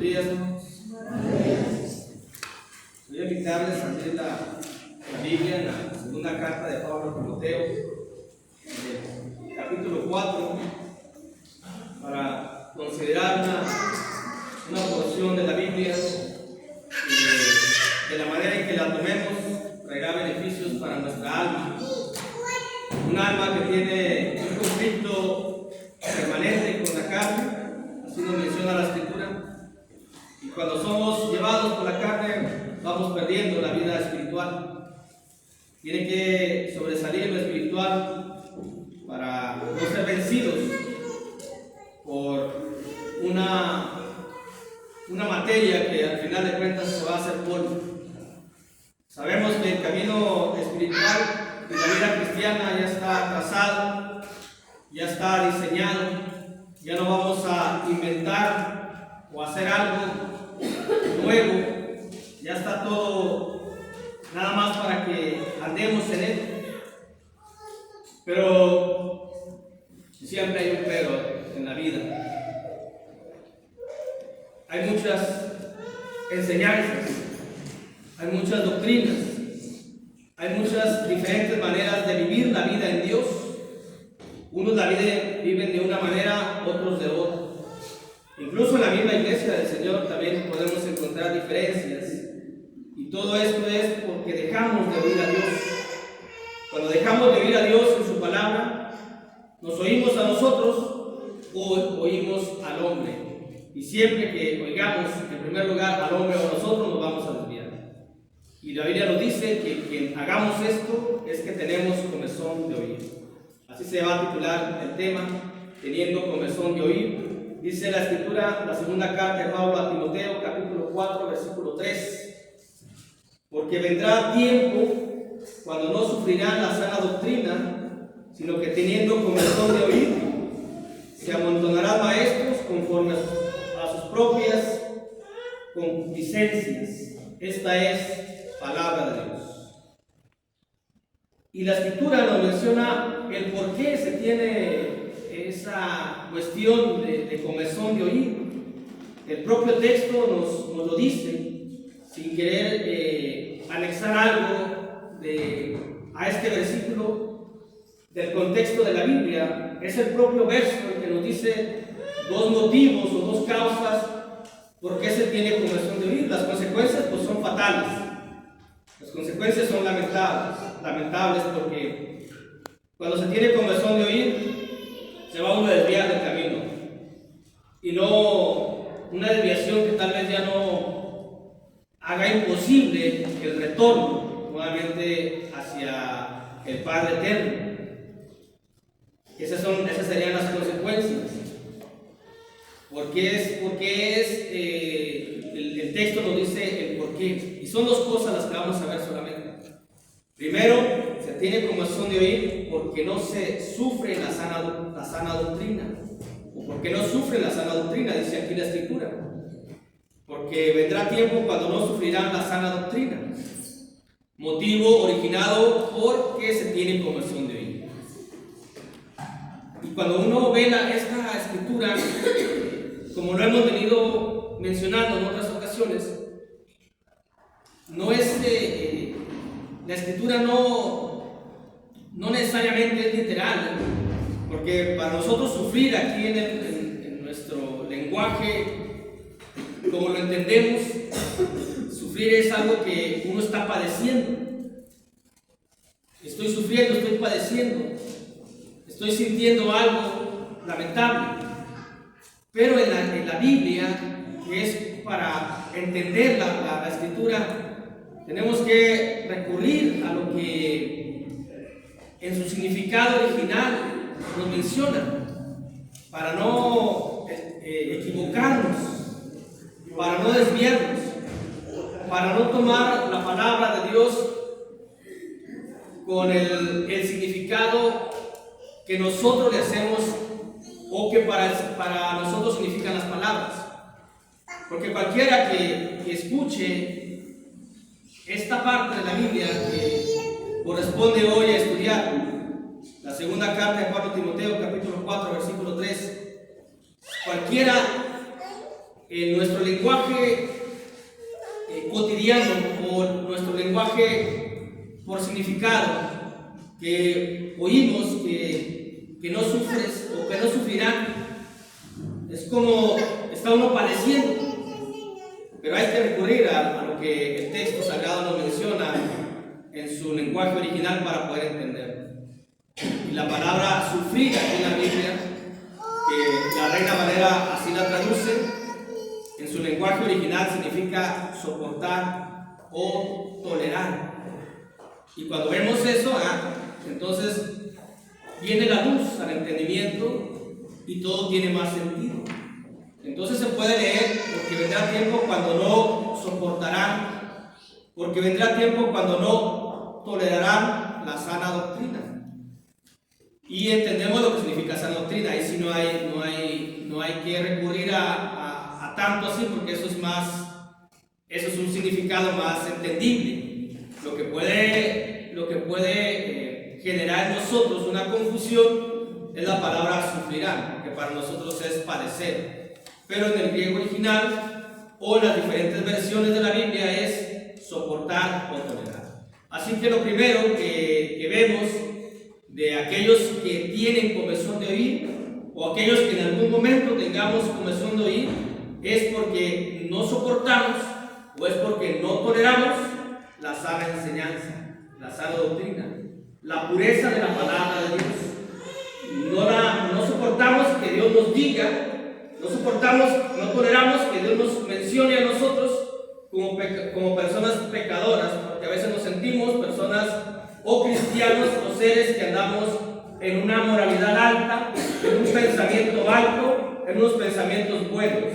días, hermanos. Voy a invitarles a leer la Biblia en la segunda carta de Pablo a Timoteo, capítulo 4, para considerar una porción de la Biblia de la manera en que la tomemos traerá beneficios para nuestra alma. Un alma que tiene un conflicto permanente con la carne, así nos menciona la Escritura. Y cuando somos llevados por la carne, vamos perdiendo la vida espiritual. Tiene que sobresalir lo espiritual para no ser vencidos por una materia que al final de cuentas se va a hacer polvo. Sabemos que el camino espiritual y la vida cristiana ya está trazado, ya está diseñado, ya no vamos a inventar o hacer algo nuevo, ya está todo nada más para que andemos en él. Pero siempre hay un pero en la vida. Hay muchas enseñanzas, hay muchas doctrinas, hay muchas diferentes maneras de vivir la vida en Dios. Unos la viven de una manera, otros de otra. Incluso en la misma iglesia del Señor también podemos encontrar diferencias. Y todo esto es porque dejamos de oír a Dios. Cuando dejamos de oír a Dios en su palabra, nos oímos a nosotros o oímos al hombre. Y siempre que oigamos en primer lugar al hombre o a nosotros, nos vamos a desviar. Y la Biblia nos dice que quien hagamos esto es que tenemos comezón de oír. Así se va a titular el tema, teniendo comezón de oír. Dice la Escritura, la segunda carta de Pablo a Timoteo, capítulo 4, versículo 3. Porque vendrá tiempo cuando no sufrirán la sana doctrina, sino que teniendo comezón de oír, se amontonarán maestros conforme a sus propias concupiscencias. Esta es palabra de Dios. Y la Escritura nos menciona el por qué se tiene esa cuestión de comezón de oír. El propio texto nos lo dice, sin querer anexar algo a este versículo del contexto de la Biblia. Es el propio verso el que nos dice dos motivos o dos causas por qué se tiene comezón de oír. Las consecuencias pues son fatales. Las consecuencias son lamentables porque cuando se tiene comezón de oír, se va uno a desviar del camino. Y no una desviación que tal vez ya no haga imposible el retorno nuevamente hacia el Padre Eterno. Esas serían las consecuencias. Porque el texto nos dice el porqué. Y son dos cosas las que vamos a ver solamente. Primero, se tiene comezón de oír porque no se sufre la sana doctrina. O porque no sufre la sana doctrina, dice aquí la Escritura. Porque vendrá tiempo cuando no sufrirán la sana doctrina. Motivo originado porque se tiene comezón de oír. Y cuando uno ve esta Escritura, como lo hemos venido mencionando en otras ocasiones, no es la Escritura no necesariamente es literal, porque para nosotros sufrir aquí en nuestro lenguaje, como lo entendemos, sufrir es algo que uno está padeciendo. Estoy sufriendo, estoy padeciendo, estoy sintiendo algo lamentable. Pero en la Biblia, que es para entender la Escritura, tenemos que recurrir a lo que en su significado original nos menciona, para no equivocarnos, para no desviarnos, para no tomar la palabra de Dios con el significado que nosotros le hacemos o que para nosotros significan las palabras. Porque cualquiera que escuche esta parte de la Biblia que corresponde hoy a estudiar, la segunda carta de Pablo a Timoteo, capítulo 4, versículo 3, cualquiera en nuestro lenguaje cotidiano o nuestro lenguaje por significado, que oímos que no sufres o que no sufrirán, es como está uno padeciendo. Pero hay que recurrir a lo que el texto sagrado nos menciona en su lenguaje original para poder entenderlo. Y la palabra sufrir aquí en la Biblia, que la Reina Valera así la traduce, en su lenguaje original significa soportar o tolerar. Y cuando vemos eso, entonces viene la luz al entendimiento y todo tiene más sentido. Entonces se puede leer: porque vendrá tiempo cuando no soportarán, porque vendrá tiempo cuando no tolerarán la sana doctrina. Y entendemos lo que significa sana doctrina. Ahí sí no hay que recurrir a tanto así, porque eso es un significado más entendible. Lo que puede generar en nosotros una confusión es la palabra sufrirán, que para nosotros es padecer. Pero en el griego original o en las diferentes versiones de la Biblia es soportar o tolerar. Así que lo primero que vemos de aquellos que tienen comezón de oír, o aquellos que en algún momento tengamos comezón de oír, es porque no soportamos o es porque no toleramos la sana enseñanza, la sana doctrina, la pureza de la palabra de Dios. No soportamos que Dios nos diga, no toleramos que Dios nos mencione a nosotros como personas pecadoras, porque a veces nos sentimos personas o cristianos o seres que andamos en una moralidad alta, en un pensamiento alto, en unos pensamientos buenos.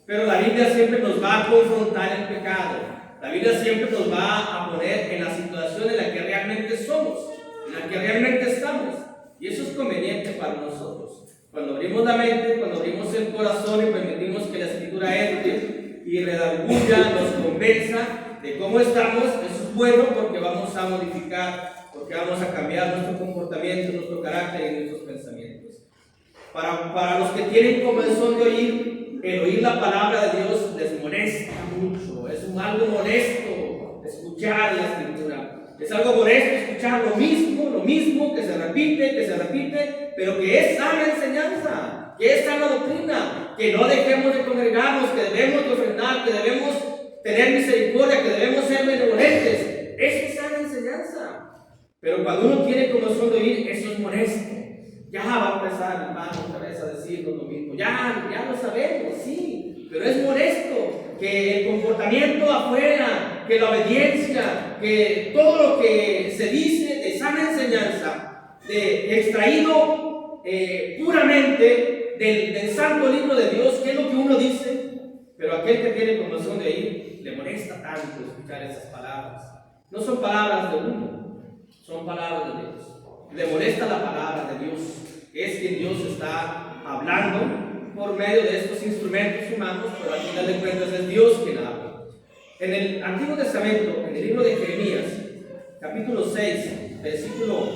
Pero la Biblia siempre nos va a confrontar el pecado. La Biblia siempre nos va a poner en la situación en la que realmente somos, en la que realmente estamos. Y eso es conveniente para nosotros. Cuando abrimos la mente, cuando abrimos el corazón y permitimos que la Escritura entre y redarguya, nos convenza de cómo estamos, eso es bueno, porque vamos a modificar, porque vamos a cambiar nuestro comportamiento, nuestro carácter y nuestros pensamientos. Para los que tienen comezón de oír, el oír la palabra de Dios les molesta mucho. Es algo molesto escuchar la Escritura. Es algo molesto escuchar lo mismo que se repite, pero que es sana enseñanza, que es sana doctrina, que no dejemos de congregarnos, que debemos de ofrendar, que debemos tener misericordia, que debemos ser benevolentes. Esa es sana enseñanza. Pero cuando uno tiene comezón de oír, eso es molesto. Ya va a empezar el hermano otra vez a decirnos lo mismo. Ya lo sabemos, sí, pero es molesto que el comportamiento afuera, que la obediencia, que todo lo que se dice de sana enseñanza, extraído puramente del santo libro de Dios, que es lo que uno dice, pero aquel que tiene comezón de oír, le molesta tanto escuchar esas palabras. No son palabras de uno, son palabras de Dios. Le molesta la palabra de Dios. Es que Dios está hablando por medio de estos instrumentos humanos, pero al final de cuentas es Dios quien habla. En el Antiguo Testamento, en el libro de Jeremías, capítulo 6, versículo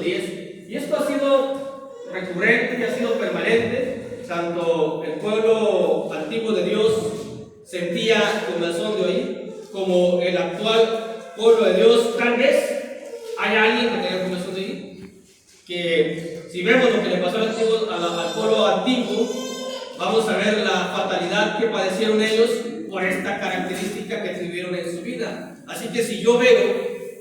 10, y esto ha sido recurrente y ha sido permanente, tanto el pueblo antiguo de Dios sentía comezón de oír, como el actual pueblo de Dios. Tal vez hay alguien que tenga comezón de oír, que si vemos lo que le pasó al pueblo antiguo, vamos a ver la fatalidad que padecieron ellos por esta característica que tuvieron en su vida. Así que si yo veo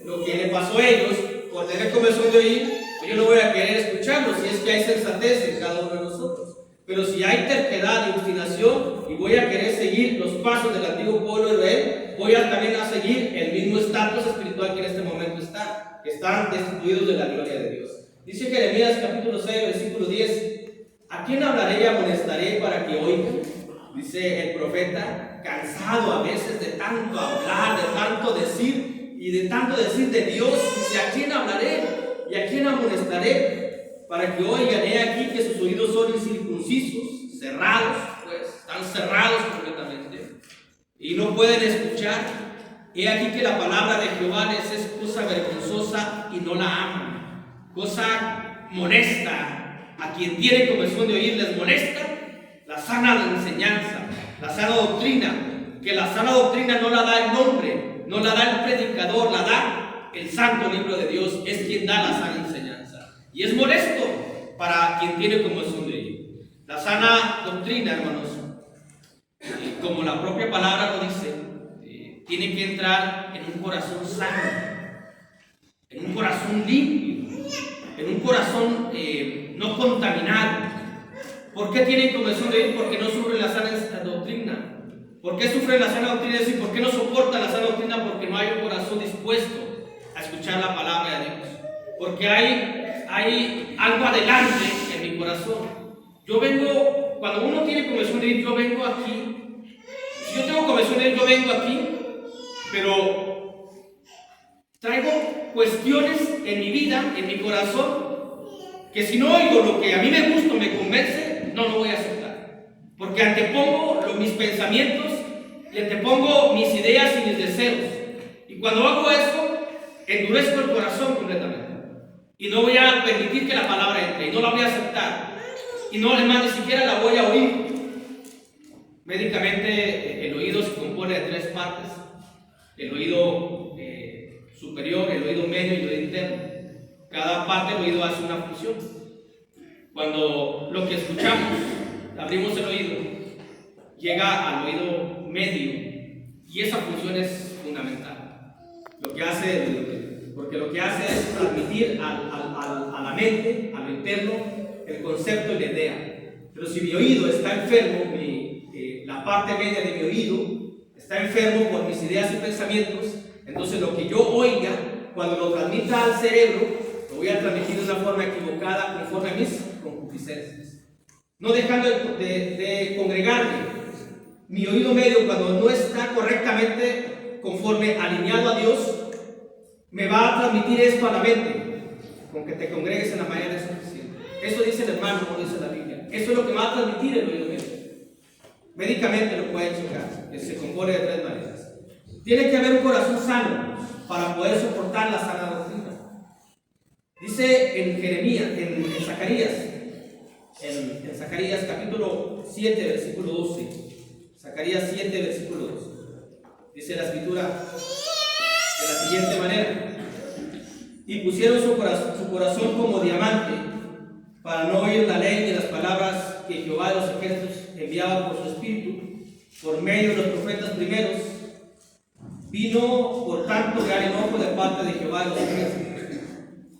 lo que le pasó a ellos por tener comezón de oír, pues yo no voy a querer escucharlo, si es que hay sensatez en cada uno de nosotros. Pero si hay terquedad y obstinación y voy a querer seguir los pasos del antiguo pueblo de Israel, voy también a seguir el mismo estatus espiritual que en este momento están destituidos de la gloria de Dios. Dice Jeremías capítulo 6, versículo 10: ¿a quién hablaré y amonestaré para que oigan? Dice el profeta, cansado a veces de tanto hablar, de tanto decir y de tanto decir de Dios. Dice, ¿a quién hablaré y a quién amonestaré para que oigan? He aquí que sus oídos son incircuncisos, cerrados, pues están cerrados completamente y no pueden escuchar. He aquí que la palabra de Jehová les es cosa vergonzosa y no la aman, cosa molesta. A quien tiene comezón de oír les molesta la la sana enseñanza, la sana doctrina, que la sana doctrina no la da el hombre, no la da el predicador, la da el santo libro de Dios, es quien da la sana enseñanza. Y es molesto para quien tiene como es un ley. La sana doctrina, hermanos, como la propia palabra lo dice, tiene que entrar en un corazón sano, en un corazón limpio, en un corazón no contaminado. ¿Por qué tienen comezón de ir? Porque no sufren la sana doctrina. ¿Por qué sufren la sana doctrina? Es decir, ¿por qué no soportan la sana doctrina? Porque no hay un corazón dispuesto a escuchar la palabra de Dios. Porque hay algo adelante en mi corazón. Yo vengo, cuando uno tiene comezón de ir, yo vengo aquí. Si yo tengo comezón de ir, yo vengo aquí, pero traigo cuestiones en mi vida, en mi corazón, que si no oigo lo que a mí me gusta, me convence, no lo voy a aceptar. Porque antepongo mis pensamientos y antepongo mis ideas y mis deseos. Y cuando hago eso, endurezco el corazón completamente. Y no voy a permitir que la palabra entre, y no la voy a aceptar. Y no, además, ni siquiera la voy a oír. Médicamente, el oído se compone de 3 partes: el oído superior, el oído medio y el oído interno. Cada parte del oído hace una función. Cuando lo que escuchamos, abrimos el oído, llega al oído medio, y esa función es fundamental. Lo que hace, porque lo que hace es transmitir a la mente, a lo interno, el concepto y la idea. Pero si mi oído está enfermo, la parte media de mi oído está enfermo por mis ideas y pensamientos, entonces lo que yo oiga, cuando lo transmita al cerebro, lo voy a transmitir de una forma equivocada, conforme a mis concupiscencias. No dejando de congregarme. Mi oído medio, cuando no está correctamente conforme alineado a Dios, me va a transmitir esto a la mente: con que te congregues en la mañana es suficiente. Eso dice el hermano, como dice la Biblia. Eso es lo que va a transmitir el oído medio. Médicamente lo pueden checar, que se compone de 3 maneras. Tiene que haber un corazón sano para poder soportar la sana doctrina. Dice en Jeremías, en Zacarías, en Zacarías capítulo 7, versículo 12. Zacarías 7, versículo 12. Dice la escritura de la siguiente manera: y pusieron su corazón como diamante, para no oír la ley ni las palabras que Jehová de los ejércitos enviaba por su espíritu, por medio de los profetas primeros. Vino por tanto gran enojo de parte de Jehová de los ejércitos.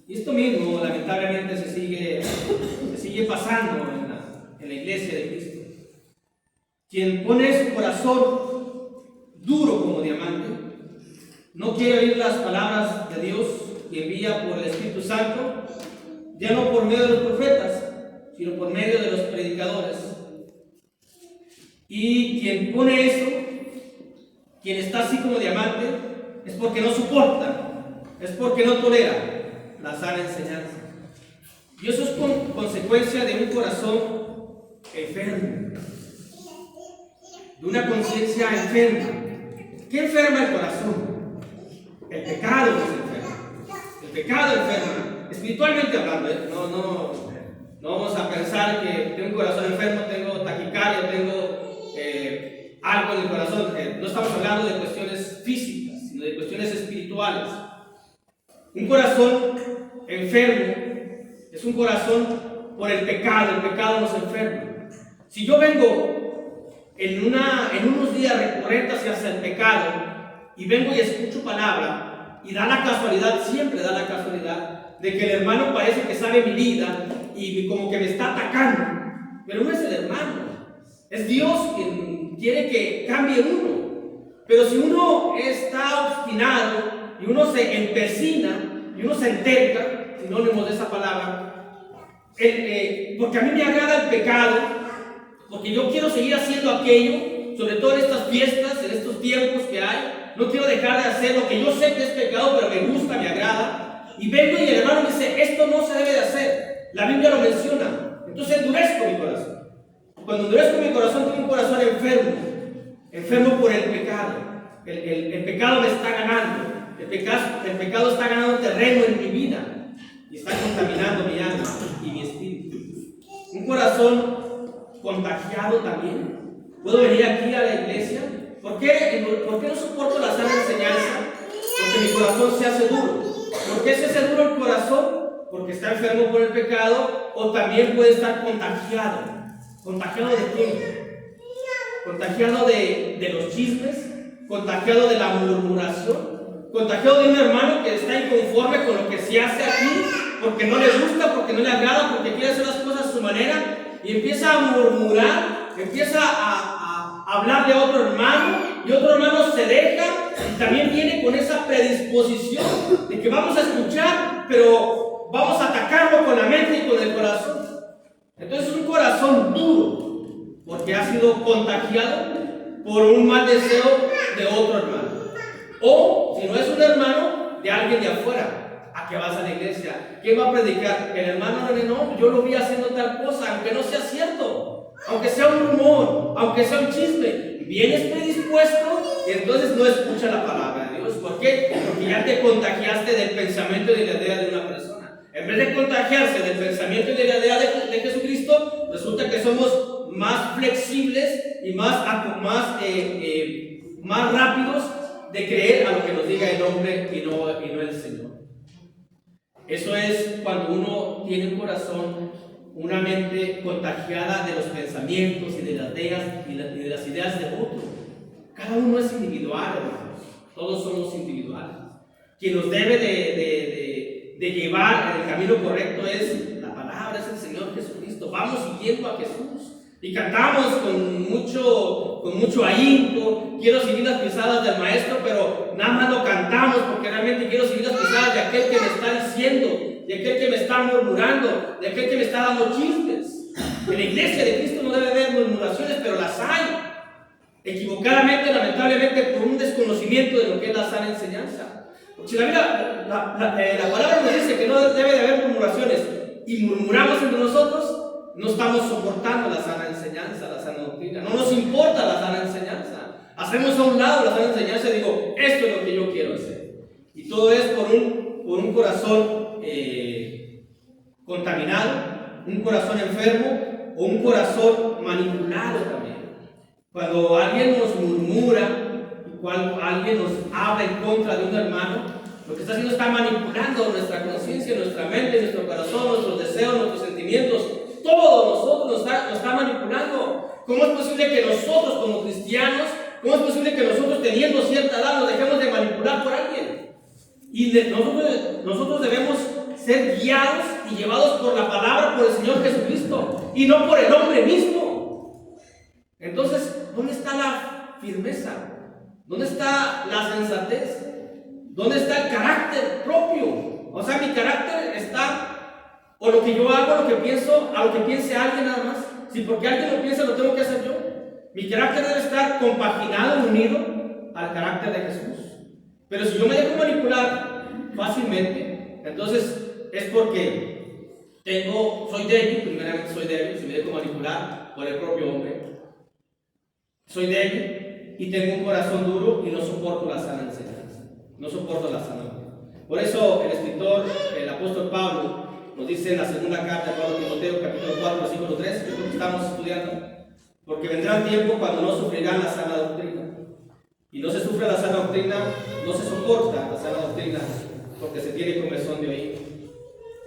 Y esto mismo lamentablemente se sigue pasando en la iglesia de Cristo. Quien pone su corazón duro como diamante, no quiere oír las palabras de Dios que envía por el Espíritu Santo, ya no por medio de los profetas, sino por medio de los predicadores. Y quien pone eso, quien está así como diamante, es porque no soporta, es porque no tolera la sana enseñanza. Y eso es consecuencia de un corazón enfermo, de una conciencia enferma. ¿Qué enferma el corazón? El pecado nos enferma. El pecado enferma, espiritualmente hablando. No vamos a pensar que tengo un corazón enfermo, tengo taquicardia, tengo algo en el corazón. No estamos hablando de cuestiones físicas, sino de cuestiones espirituales. Un corazón enfermo es un corazón por el pecado nos enferma. Si yo vengo en unos días recurrentes hacia el pecado, y vengo y escucho palabra, y da la casualidad, siempre da la casualidad, de que el hermano parece que sabe mi vida, y como que me está atacando, pero no es el hermano, es Dios quien quiere que cambie uno. Pero si uno está obstinado, y uno se empecina, y uno se enterca, sinónimos de esa palabra, porque a mí me agrada el pecado, porque yo quiero seguir haciendo aquello, sobre todo en estas fiestas, en estos tiempos que hay, no quiero dejar de hacer lo que yo sé que es pecado, pero me gusta, me agrada, y vengo y el hermano me dice: esto no se debe de hacer, la Biblia lo menciona. Entonces endurezco mi corazón. Cuando endurezco mi corazón, tengo un corazón enfermo por el pecado. El pecado me está ganando. El pecado está ganando terreno en mi vida y está contaminando mi alma y mi espíritu. Un corazón contagiado también. Puedo venir aquí a la iglesia. ¿Por qué no soporto la sana enseñanza? Porque mi corazón se hace duro. ¿Por qué se hace duro el corazón? Porque está enfermo por el pecado, o también puede estar contagiado. ¿Contagiado de qué? Contagiado de los chismes, contagiado de la murmuración, contagiado de un hermano que está inconforme con lo que se hace aquí, porque no le gusta, porque no le agrada, porque quiere hacer las cosas a su manera, y empieza a murmurar, empieza a hablarle a otro hermano, y otro hermano se deja, y también viene con esa predisposición de que vamos a escuchar, pero vamos a atacarlo con la mente y con el corazón. Entonces es un corazón duro, porque ha sido contagiado por un mal deseo de otro hermano. O, si no es un hermano, de alguien de afuera. ¿A qué vas a la iglesia? ¿Quién va a predicar? El hermano no, yo lo vi haciendo tal cosa, aunque no sea cierto, aunque sea un rumor, aunque sea un chisme. Vienes predispuesto y entonces no escucha la palabra de Dios. ¿Por qué? Porque ya te contagiaste del pensamiento y de la idea de una persona. En vez de contagiarse del pensamiento y de la idea de Jesucristo, resulta que somos más flexibles y más rápidos de creer a lo que nos diga el hombre y no el Señor. Eso es cuando uno tiene un corazón, una mente contagiada de los pensamientos y de las ideas de otro. Cada uno es individual, hermanos. Todos somos individuales. Quien nos debe de llevar en el camino correcto es la palabra, es el Señor Jesucristo. Vamos siguiendo a Jesús. Y cantamos con mucho ahínco. Quiero seguir las pisadas del Maestro, pero nada más lo cantamos porque realmente quiero seguir las pisadas de aquel que me está diciendo, de aquel que me está murmurando, de aquel que me está dando chismes. En la iglesia de Cristo no debe haber murmuraciones, pero las hay. Equivocadamente, lamentablemente, por un desconocimiento de lo que es la sana enseñanza. Si la palabra nos dice que no debe de haber murmuraciones y murmuramos entre nosotros, no estamos soportando la sana enseñanza, la sana doctrina. No nos importa la sana enseñanza. Hacemos a un lado la sana enseñanza y digo, esto es lo que yo quiero hacer. Y todo es por un corazón contaminado, un corazón enfermo o un corazón manipulado también. Cuando alguien nos murmura, cuando alguien nos habla en contra de un hermano, lo que está haciendo está manipulando nuestra conciencia, nuestra mente, nuestro corazón, nuestros deseos, nuestros sentimientos. Todo nosotros nos está manipulando. ¿Cómo es posible que nosotros como cristianos, cómo es posible que nosotros teniendo cierta edad nos dejemos de manipular por alguien? Y nosotros debemos ser guiados y llevados por la palabra, por el Señor Jesucristo, y no por el hombre mismo. Entonces, ¿dónde está la firmeza? ¿Dónde está la sensatez? ¿Dónde está el carácter propio? O sea, mi carácter está, o lo que yo hago, lo que pienso, a lo que piense alguien nada más. Si porque alguien lo piensa, lo tengo que hacer yo. Mi carácter debe estar compaginado, unido al carácter de Jesús. Pero si yo me dejo manipular fácilmente, entonces es porque soy débil, primeramente soy débil, si me dejo manipular por el propio hombre. Soy débil y tengo un corazón duro y no soporto la sana enseñanza. No soporto la sana doctrina. Por eso el escritor, el apóstol Pablo, nos dice en la segunda carta de Pablo a Timoteo, capítulo 4, versículo 3, que es lo que estamos estudiando, porque vendrá tiempo cuando no sufrirán la sana doctrina. Y no se sufre la sana doctrina, no se soporta la sana doctrina, porque se tiene comezón de oír.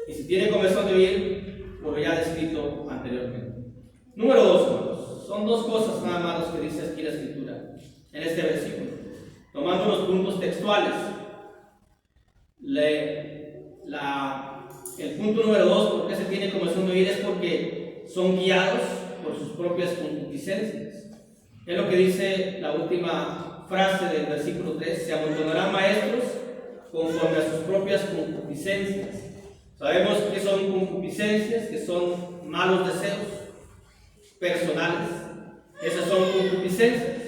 Y si tiene comezón de oír, por lo ya descrito anteriormente. Número 2, hermanos. Son dos cosas nada más que dice aquí la Escritura, en este versículo. Tomando los puntos textuales. El punto número 2, ¿por qué se tiene comezón de oír? Es porque son guiados por sus propias concupiscencias. Es lo que dice la última frase del versículo 3: se amontonarán maestros conforme a sus propias concupiscencias. Sabemos que son concupiscencias, que son malos deseos personales. Esas son concupiscencias.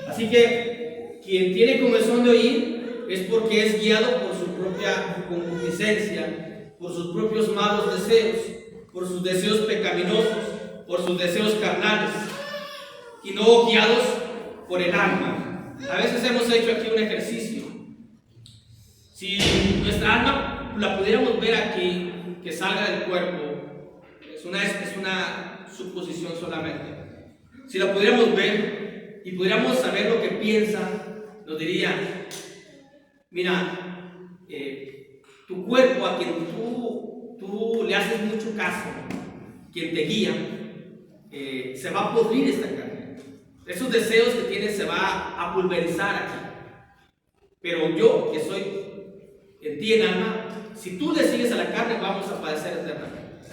Así que quien tiene comezón de oír es porque es guiado por su propia concupiscencia, por sus propios malos deseos, por sus deseos pecaminosos, por sus deseos carnales, y no guiados por el alma. A veces hemos hecho aquí un ejercicio. Si nuestra alma la pudiéramos ver aquí, que salga del cuerpo, es una su posición solamente. Si la pudiéramos ver y pudiéramos saber lo que piensa, nos diría: mira, tu cuerpo, a quien tú le haces mucho caso, quien te guía, se va a podrir esta carne. Esos deseos que tienes se va a pulverizar aquí. Pero yo, que soy en ti en alma, si tú le sigues a la carne, vamos a padecer eternamente.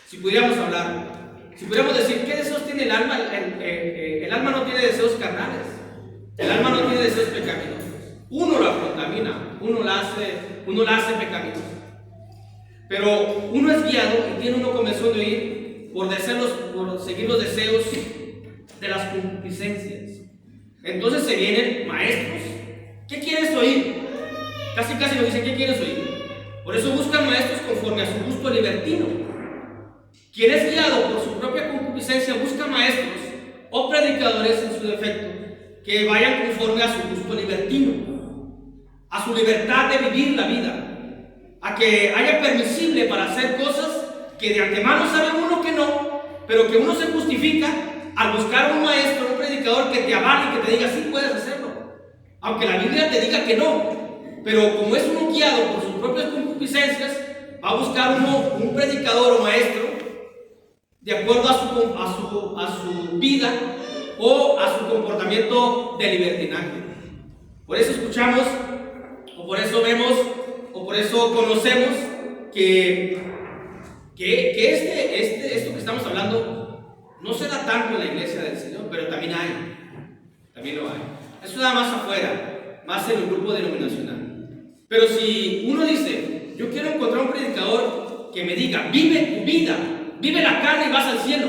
Si pudiéramos hablar, si pudiéramos decir, ¿qué deseos tiene el alma? El alma no tiene deseos carnales. El alma no tiene deseos pecaminosos. Uno la contamina, uno la hace pecaminosa. Pero uno es guiado y tiene uno comenzó a ir por seguir los deseos de las concupiscencias. Entonces se vienen maestros. ¿Qué quieres oír? Casi nos dicen, ¿qué quieres oír? Por eso buscan maestros conforme a su gusto libertino. Quien es guiado por su propia concupiscencia busca maestros o predicadores en su defecto que vayan conforme a su gusto libertino, a su libertad de vivir la vida, a que haya permisible para hacer cosas que de antemano sabe uno que no, pero que uno se justifica al buscar un maestro, un predicador que te avale y que te diga sí puedes hacerlo, aunque la Biblia te diga que no. Pero como es uno guiado por sus propias concupiscencias, va a buscar uno un predicador o maestro de acuerdo a su vida o a su comportamiento de libertinaje. Por eso escuchamos, o por eso vemos, o por eso conocemos que esto que estamos hablando no se da tanto en la iglesia del Señor, pero también lo hay. Eso da más afuera, más en el grupo denominacional. Pero si uno dice, yo quiero encontrar un predicador que me diga, vive tu vida, vive la carne y vas al cielo,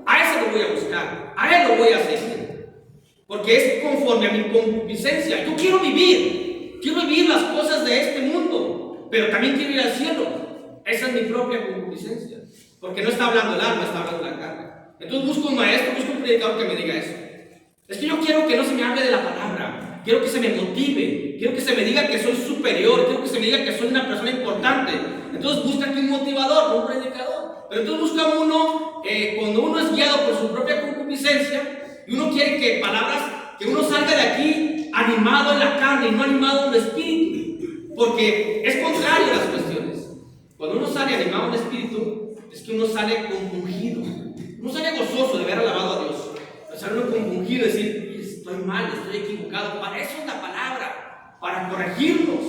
a ese lo voy a buscar, a él lo voy a seguir, porque es conforme a mi concupiscencia. Yo quiero vivir las cosas de este mundo, pero también quiero ir al cielo. Esa es mi propia concupiscencia, porque no está hablando el alma, está hablando la carne. Entonces busco un maestro, busco un predicador que me diga eso. Es que yo quiero que no se me hable de la palabra, quiero que se me motive, quiero que se me diga que soy superior, quiero que se me diga que soy una persona importante. Entonces busca un motivador, no un predicador. Pero entonces busca uno, cuando uno es guiado por su propia concupiscencia y uno quiere que uno salga de aquí animado en la carne y no animado en el espíritu, porque es contrario a las cuestiones. Cuando uno sale animado en el espíritu, es que uno sale compungido, uno sale gozoso de haber alabado a Dios. Sale uno compungido y decir, estoy mal, estoy equivocado. Para eso es la palabra, para corregirnos.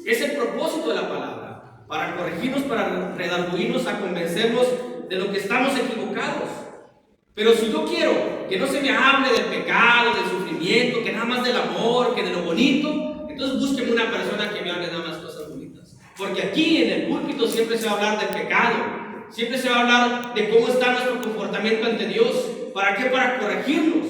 Es el propósito de la palabra, para corregirnos, para redarguirnos, a convencernos de lo que estamos equivocados. Pero si yo quiero que no se me hable del pecado, del sufrimiento, que nada más del amor, que de lo bonito, entonces búsqueme una persona que me hable nada más cosas bonitas. Porque aquí en el púlpito siempre se va a hablar del pecado, siempre se va a hablar de cómo está nuestro comportamiento ante Dios. ¿Para qué? Para corregirnos.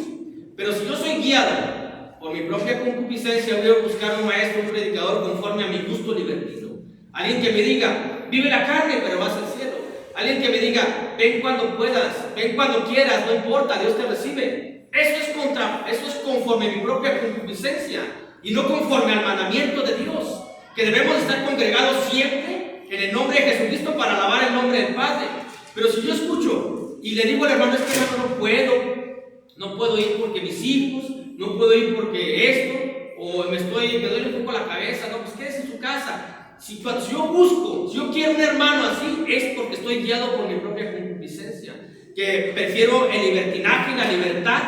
Pero si yo soy guiado por mi propia concupiscencia, voy a buscar un maestro, un predicador conforme a mi gusto libertino. Alguien que me diga, vive la carne, pero vas al cielo. Alguien que me diga, ven cuando puedas, ven cuando quieras, no importa, Dios te recibe. Eso es conforme a mi propia concupiscencia y no conforme al mandamiento de Dios, que debemos estar congregados siempre en el nombre de Jesucristo para alabar el nombre del Padre. Pero si yo escucho y le digo al hermano, es que no puedo ir porque mis hijos, no puedo ir porque esto, o me duele un poco la cabeza, no, pues quédese en su casa. Si yo quiero un hermano así, es porque estoy guiado por mi propia concupiscencia, que prefiero el libertinaje y la libertad,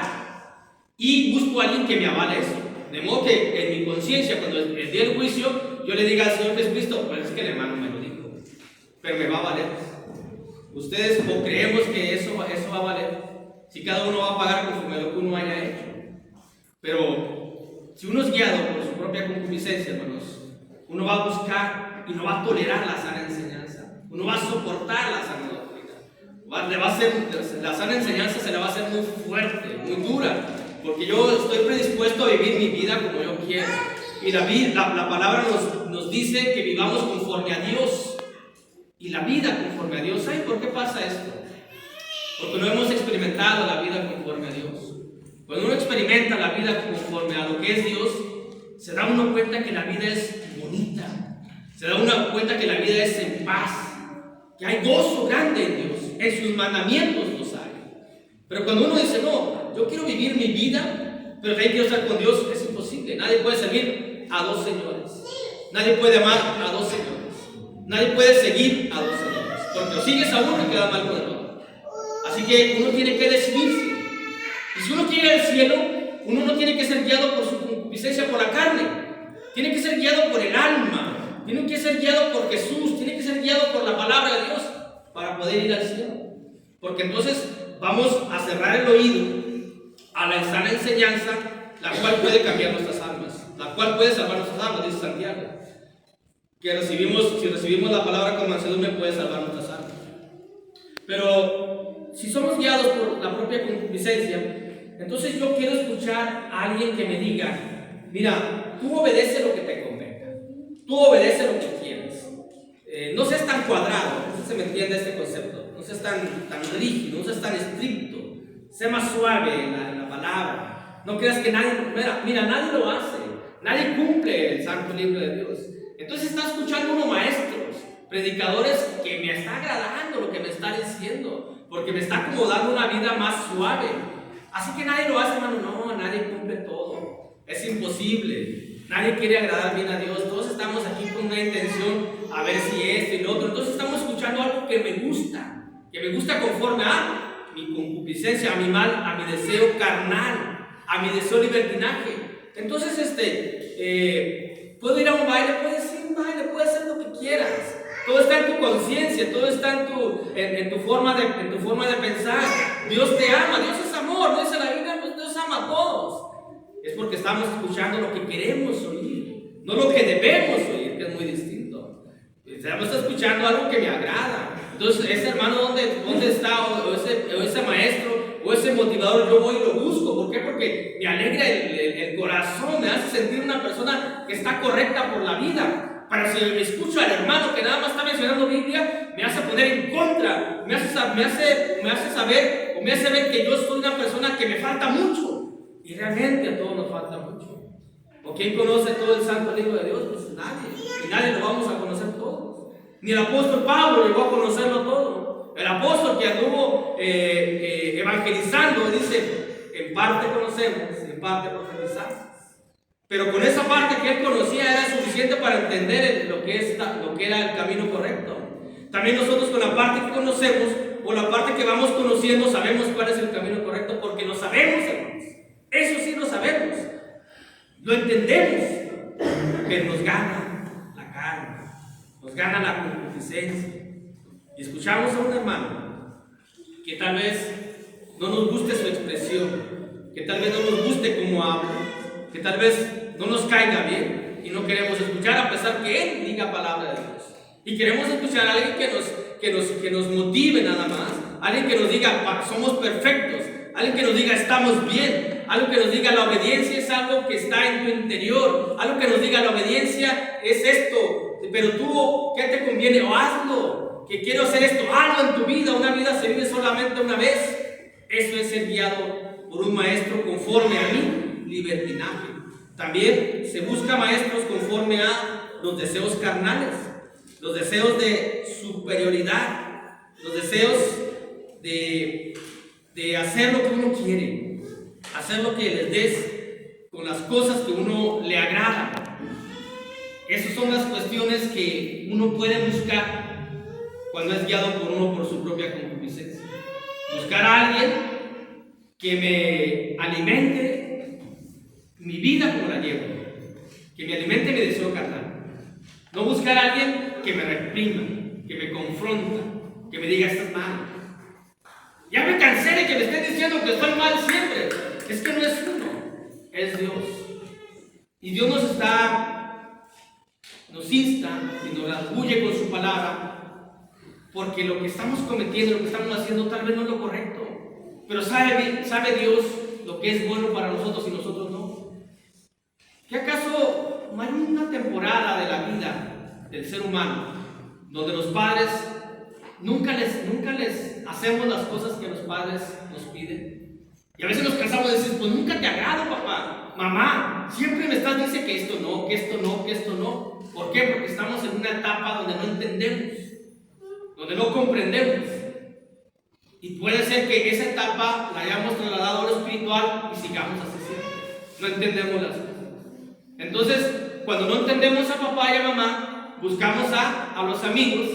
y busco a alguien que me avale eso. De modo que en mi conciencia, cuando el día del juicio, yo le diga al Señor Jesucristo, pues es que el hermano me lo dijo, pero me va a valer. Ustedes o creemos que eso va a valer, si cada uno va a pagar conforme a lo que uno haya hecho. Pero si uno es guiado por su propia concupiscencia, hermanos, uno va a buscar y no va a tolerar la sana enseñanza, uno va a soportar la sana doctrina. La sana enseñanza se le va a hacer muy fuerte, muy dura, porque yo estoy predispuesto a vivir mi vida como yo quiero. Y la palabra nos dice que vivamos conforme a Dios. Y la vida conforme a Dios. ¿Saben por qué pasa esto? Porque no hemos experimentado la vida conforme a Dios. Cuando uno experimenta la vida conforme a lo que es Dios, se da uno cuenta que la vida es bonita. Se da uno cuenta que la vida es en paz. Que hay gozo grande en Dios. En sus mandamientos los hay. Pero cuando uno dice, no, yo quiero vivir mi vida, pero también quiero estar con Dios, es imposible. Nadie puede servir a dos señores. Nadie puede amar a dos señores. Nadie puede seguir a dos señores. Porque o sigues a uno y queda mal con el otro. Así que uno tiene que decidirse. Y si uno quiere ir al cielo, uno no tiene que ser guiado por su concupiscencia, por la carne. Tiene que ser guiado por el alma. Tiene que ser guiado por Jesús. Tiene que ser guiado por la palabra de Dios para poder ir al cielo. Porque entonces vamos a cerrar el oído a la sana enseñanza, la cual puede cambiar nuestras almas, la cual puede salvar nuestras almas, dice Santiago. Que si recibimos la palabra con mansedumbre, puede salvar nuestras almas. Pero si somos guiados por la propia concupiscencia, entonces yo quiero escuchar a alguien que me diga, mira, tú obedece lo que te convenga, tú obedece lo que quieres. No seas tan cuadrado, no sé si me entiende este concepto, no seas tan rígido, no seas tan estricto, sé más suave en la palabra. No creas que nadie, mira, nadie lo hace, nadie cumple el santo libro de Dios. Entonces está escuchando unos maestros, predicadores, que me está agradando lo que me está diciendo, porque me está acomodando una vida más suave. Así que nadie lo hace, hermano. No, nadie cumple todo, es imposible. Nadie quiere agradar bien a Dios. Todos estamos aquí con una intención, a ver si esto y lo otro. Entonces estamos escuchando algo que me gusta conforme a mi concupiscencia, a mi mal, a mi deseo carnal, a mi deseo libertinaje. Entonces puedo ir a un baile, puedes ir a un baile, puedes hacer lo que quieras. Todo está en tu conciencia, todo está en tu forma de pensar. Dios te ama, Dios es amor, no dice la Biblia, pues Dios ama a todos. Es porque estamos escuchando lo que queremos oír, no lo que debemos oír, que es muy distinto. Estamos escuchando algo que me agrada. Entonces, ese hermano, ¿dónde está? O ese maestro, o ese motivador, yo voy y lo busco. ¿Por qué? Porque me alegra el corazón, me hace sentir una persona que está correcta por la vida. Pero si me escucho al hermano que nada más está mencionando Biblia, me hace poner en contra, me hace saber, o me hace ver que yo soy una persona que me falta mucho. Y realmente a todos nos falta mucho. ¿O quién conoce todo el santo libro de Dios? Pues nadie. Y nadie lo vamos a conocer todos. Ni el apóstol Pablo llegó a conocerlo todo. El apóstol que anduvo evangelizando, dice, en parte conocemos, en parte profetizamos. Pero con esa parte que él conocía era suficiente para entender lo que era el camino correcto. También nosotros con la parte que conocemos, o la parte que vamos conociendo, sabemos cuál es el camino correcto, porque lo sabemos, hermanos. Eso sí lo sabemos. Lo entendemos. Pero nos gana la carne, nos gana la concupiscencia. Y escuchamos a un hermano que tal vez no nos guste su expresión, que tal vez no nos guste cómo habla, que tal vez no nos caiga bien y no queremos escuchar a pesar que él diga palabra de Dios. Y queremos escuchar a alguien que nos motive nada más, alguien que nos diga somos perfectos, alguien que nos diga estamos bien, algo que nos diga la obediencia es algo que está en tu interior, algo que nos diga la obediencia es esto, pero tú, ¿qué te conviene? O hazlo, que quiero hacer esto, hazlo en tu vida. Una vida se vive solamente una vez. Eso es ser guiado por un maestro conforme a mi libertinaje. También se busca maestros conforme a los deseos carnales, los deseos de superioridad, los deseos de hacer lo que uno quiere, hacer lo que les des con las cosas que uno le agrada. Esas son las cuestiones que uno puede buscar cuando es guiado por uno por su propia concupiscencia. Buscar a alguien que me alimente mi vida como la llevo, que me alimente mi deseo carnal. No buscar a alguien que me reprima, que me confronta, que me diga estás mal. Ya me cansé de que me estén diciendo que estoy mal siempre. Es que no es uno, es Dios. Y Dios nos insta y nos arguye con su palabra, porque lo que estamos cometiendo, lo que estamos haciendo tal vez no es lo correcto. Pero sabe Dios lo que es bueno para nosotros y nosotros no. ¿Qué acaso no hay una temporada de la vida del ser humano donde los padres nunca les hacemos las cosas que los padres nos piden? Y a veces nos cansamos de decir, pues nunca te agrado, papá, mamá, siempre me estás diciendo que esto no, que esto no, que esto no. ¿Por qué? Porque estamos en una etapa donde no entendemos, donde no comprendemos. Y puede ser que esa etapa la hayamos trasladado a lo espiritual y sigamos así siempre. No entendemos las cosas. Entonces, cuando no entendemos a papá y a mamá, buscamos a los amigos.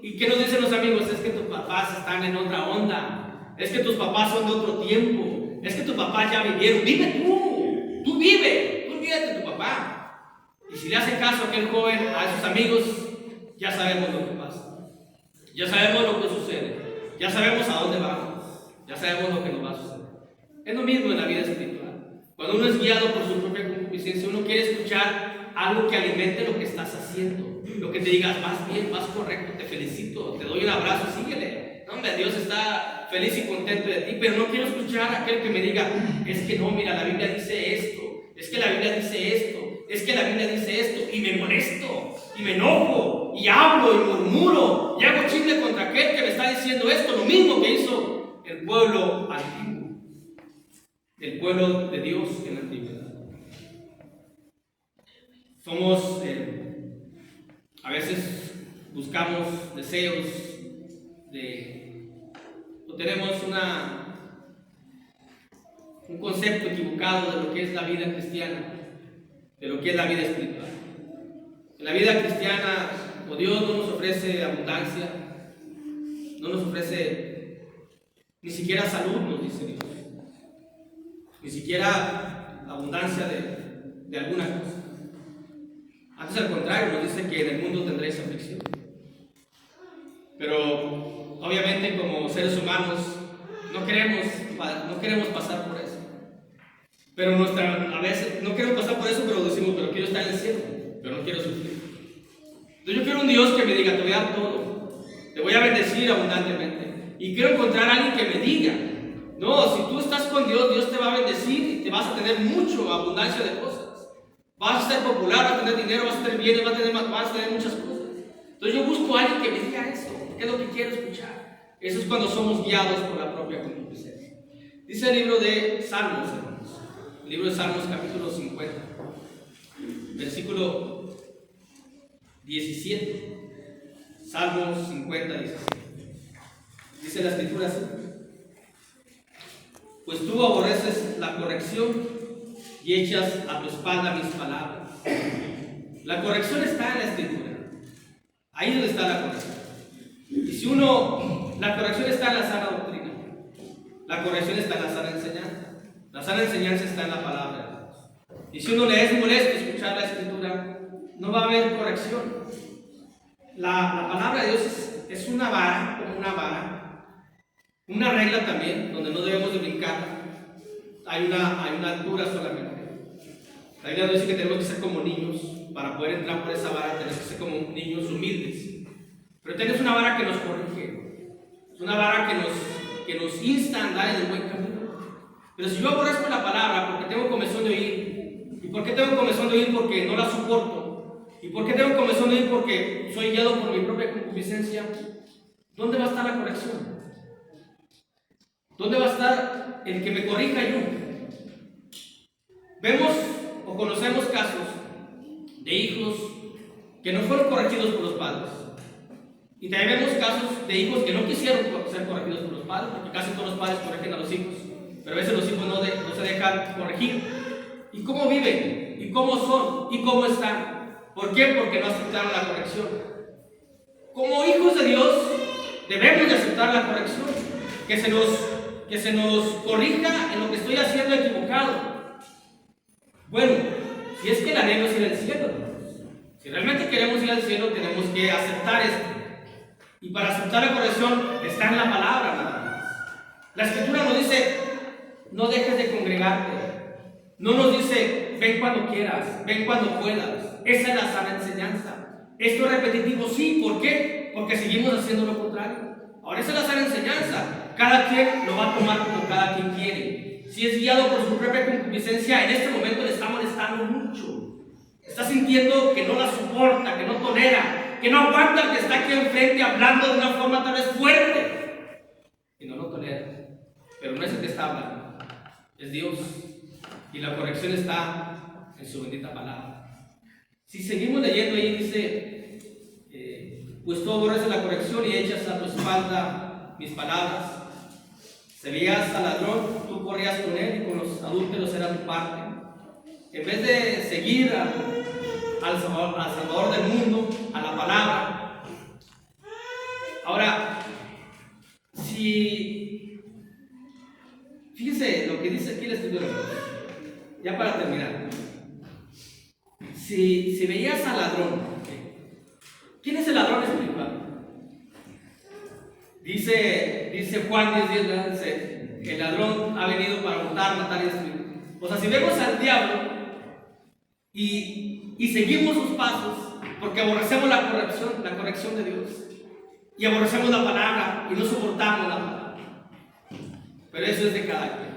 ¿Y qué nos dicen los amigos? Es que tus papás están en otra onda. Es que tus papás son de otro tiempo. Es que tus papás ya vivieron. Vive tú. Tú vive. Tú olvídate de tu papá. Y si le hace caso a aquel joven, a esos amigos, ya sabemos lo que pasa. Ya sabemos lo que sucede. Ya sabemos a dónde vamos. Ya sabemos lo que nos va a suceder. Es lo mismo en la vida espiritual. Cuando uno es guiado por su propia concupiscencia, uno quiere escuchar algo que alimente lo que estás haciendo. Lo que te digas, vas bien, vas correcto, te felicito, te doy un abrazo, síguele. No, hombre, Dios está feliz y contento de ti, pero no quiero escuchar a aquel que me diga, es que no, mira, la Biblia dice esto, es que la Biblia dice esto, es que la Biblia dice esto, y me molesto, y me enojo, y hablo, y murmuro, y hago chisme contra aquel que me está diciendo esto, lo mismo que hizo el pueblo antiguo, el pueblo de Dios en la antigüedad. Somos, a veces buscamos deseos o tenemos un concepto equivocado de lo que es la vida cristiana, de lo que es la vida espiritual. En la vida cristiana, Dios no nos ofrece abundancia, no nos ofrece ni siquiera salud, nos dice Dios, ni siquiera abundancia de alguna cosa. Antes, al contrario, nos dice que en el mundo tendréis aflicción. Pero obviamente, como seres humanos, no queremos pasar por eso. Pero a veces no queremos pasar por eso, pero decimos, pero quiero estar en el cielo, pero no quiero sufrir. Entonces yo quiero un Dios que me diga, te voy a dar todo, te voy a bendecir abundantemente. Y quiero encontrar a alguien que me diga, no, si tú estás con Dios, Dios te va a bendecir y te vas a tener mucho abundancia de cosas. Vas a ser popular, vas a tener dinero, vas a tener bienes, vas a tener muchas cosas. Entonces yo busco a alguien que me diga eso, que es lo que quiero escuchar. Eso es cuando somos guiados por la propia concupiscencia. Dice el libro de Salmos, hermanos. El libro de Salmos, capítulo 50, versículo 17. Salmos 50, 17. Dice la escritura así: pues tú aborreces la corrección y echas a tu espalda mis palabras. La corrección está en la escritura. Ahí es donde está la corrección. Y si la corrección está en la sana doctrina, la corrección está en la sana enseñanza. La sana enseñanza está en la palabra de Dios. Y si uno le es molesto escuchar la escritura, no va a haber corrección. La palabra de Dios es una vara, como una vara, una regla también, donde no debemos de brincar. Hay una altura solamente. La Biblia dice que tenemos que ser como niños. Para poder entrar por esa vara tenemos que ser como niños humildes. Pero tenemos una vara que nos corrige. Es una vara que nos insta a andar en el buen camino. Pero si yo aborrezco la palabra porque tengo comezón de oír, ¿y por qué tengo comezón de oír? Porque no la soporto. ¿Y por qué tengo comezón de oír? Porque soy guiado por mi propia concupiscencia. ¿Dónde va a estar la corrección? ¿Dónde va a estar el que me corrija yo? Vemos o conocemos casos de hijos que no fueron corregidos por los padres. Y también vemos casos de hijos que no quisieron ser corregidos por los padres, porque casi todos los padres corrigen a los hijos, pero a veces los hijos no se dejan corregir. ¿Y cómo viven? ¿Y cómo son? ¿Y cómo están? ¿Por qué? Porque no aceptaron la corrección. Como hijos de Dios debemos de aceptar la corrección, que se nos corrija en lo que estoy haciendo equivocado. Bueno, si es que el anhelo es ir al cielo, si realmente queremos ir al cielo, tenemos que aceptar esto. Y para aceptar la corrección está en la palabra nada más. La escritura nos dice, no dejes de congregarte. No nos dice, ven cuando quieras, ven cuando puedas. Esa es la sana enseñanza. Esto es repetitivo, sí. ¿Por qué? Porque seguimos haciendo lo contrario. Ahora esa es la sana enseñanza. Cada quien lo va a tomar como cada quien quiere. Si es guiado por su propia concupiscencia, en este momento le está molestando mucho. Está sintiendo que no la soporta, que no tolera, que no aguanta al que está aquí enfrente hablando de una forma tal vez fuerte. Y no lo tolera. Pero no es el que está hablando, es Dios. Y la corrección está en su bendita palabra. Si seguimos leyendo ahí, dice, pues tú aborreces la corrección y echas a tu espalda mis palabras. Si veías al ladrón, tú corrías con él y con los adúlteros era tu parte. En vez de seguir al Salvador del mundo, a la palabra. Ahora, fíjese lo que dice aquí la Escritura, ya para terminar. Si veías al ladrón, ¿quién es el ladrón espiritual? Dice Juan 10:10, dice, el ladrón ha venido para hurtar, matar y destruir. O sea, si vemos al diablo y seguimos sus pasos, porque aborrecemos la corrección de Dios, y aborrecemos la palabra y no soportamos la palabra. Pero eso es de cada quien.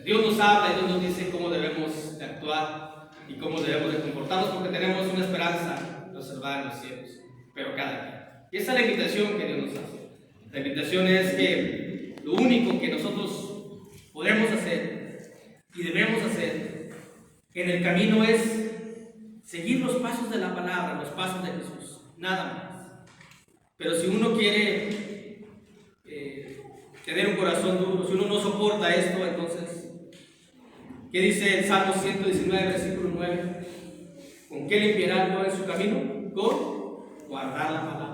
Dios nos habla y Dios nos dice cómo debemos de actuar y cómo debemos de comportarnos, porque tenemos una esperanza reservada en los cielos, pero cada quien. Y esa es la invitación que Dios nos hace. La invitación es que lo único que nosotros podemos hacer y debemos hacer en el camino es seguir los pasos de la palabra, los pasos de Jesús, nada más. Pero si uno quiere tener un corazón duro, si uno no soporta esto, entonces, ¿qué dice el Salmo 119, versículo 9? ¿Con qué limpiará el pobre en su camino? Con guardar la palabra.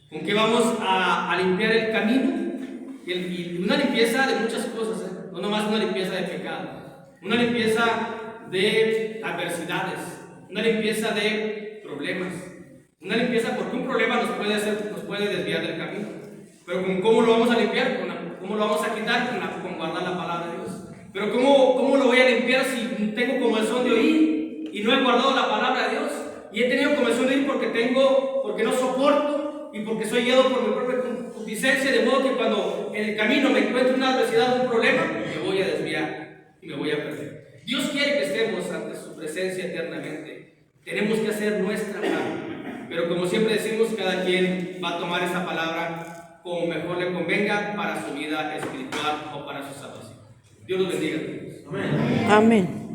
¿Con qué vamos a limpiar el camino? Y una limpieza de muchas cosas, no nomás una limpieza de pecado, una limpieza de adversidades, una limpieza de problemas, una limpieza porque un problema nos puede desviar del camino. Pero ¿cómo lo vamos a limpiar? ¿Cómo lo vamos a quitar? Con guardar la palabra de Dios. Pero ¿cómo lo voy a limpiar si tengo comezón de oír y no he guardado la palabra de Dios? Y he tenido comezón de oír porque no soporto y porque soy guiado por mi propia concupiscencia, de modo que cuando en el camino me encuentro una adversidad, un problema, me voy a desviar y me voy a perder. Dios quiere que estemos ante su presencia eternamente. Tenemos que hacer nuestra parte. Pero como siempre decimos, cada quien va a tomar esa palabra como mejor le convenga para su vida espiritual o para su salvación. Dios los bendiga. Amén. Amén.